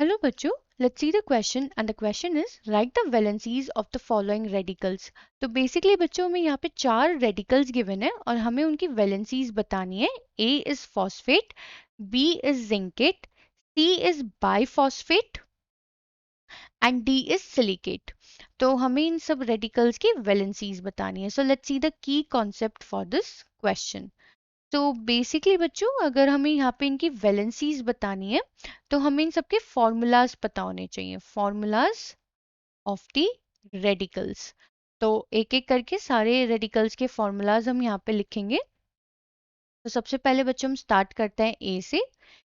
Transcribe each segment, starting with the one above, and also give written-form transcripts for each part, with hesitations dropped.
Hello बच्चों, let's see the question and the question is write the valencies of the following radicals. तो basically बच्चों हमें यहाँ पे 4 रेडिकल्स गिवन है और हमें उनकी वैलेंसीज बतानी है. A is phosphate, B is zincate, C is biphosphate and D is silicate. तो हमें इन सब रेडिकल्स की वैलेंसीज बतानी है. So let's see the key concept for this question. तो बेसिकली बच्चों अगर हमें यहाँ पे इनकी वैलेंसीज बतानी है तो हमें इन सबके फॉर्मूलाज पता होने चाहिए. Formulas of the radicals. तो एक एक करके सारे रेडिकल्स के फॉर्मूलाज हम यहाँ पे लिखेंगे. तो सबसे पहले बच्चों हम स्टार्ट करते हैं ए से,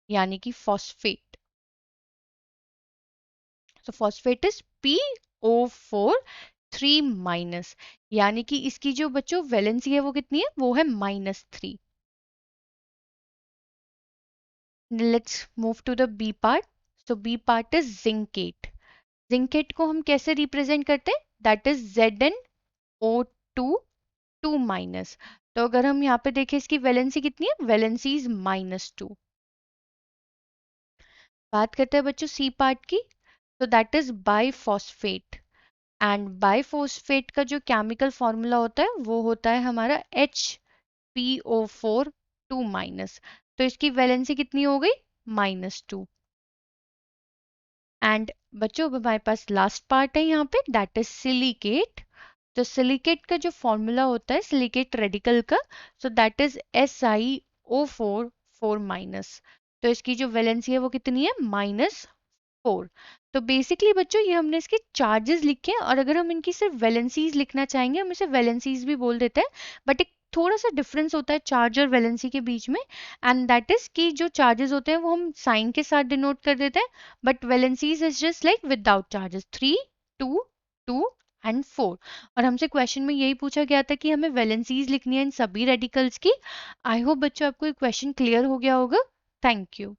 यानी कि फॉस्फेट. तो फॉस्फेट इज PO4 3 माइनस, यानी कि इसकी जो बच्चों वैलेंसी है वो कितनी है, वो है -3. Let's move to the B part. So B part is zincate. Zincate को हम कैसे रिप्रेजेंट करते हैं? That is ZnO2 2 minus. तो अगर हम यहाँ पे देखें इसकी वैलेंसी कितनी है, वैलेंसी इज -2. बात करते हैं बच्चों सी पार्ट की. तो that is biphosphate. And biphosphate का जो केमिकल फॉर्मूला होता है वो होता है हमारा HPO4 2 माइनस. तो इसकी वैलेंसी कितनी हो गई, -2. एंड बच्चों अब हमारे पास लास्ट पार्ट है यहाँ पे, दैट इज सिलिकेट. तो सिलिकेट का जो फॉर्मूला होता है सिलिकेट रेडिकल का, so that is SiO4 4 minus. तो इसकी जो वैलेंसी है वो कितनी है, -4. तो बेसिकली बच्चों ये हमने इसके चार्जेस लिखे हैं, और अगर हम इनकी सिर्फ वैलेंसीज लिखना चाहेंगे हम इसे वैलेंसीज भी बोल देते हैं. बट एक थोड़ा सा डिफरेंस होता है चार्ज और वैलेंसी के बीच में, एंड दैट इज कि जो चार्जेस होते हैं वो हम साइन के साथ डिनोट कर देते हैं, but valencies is just like without charges 3 2 2 and 4. और हमसे क्वेश्चन में यही पूछा गया था कि हमें वैलेंसीज लिखनी है इन सभी रेडिकल्स की. आई होप बच्चों आपको ये क्वेश्चन क्लियर हो गया होगा. Thank you.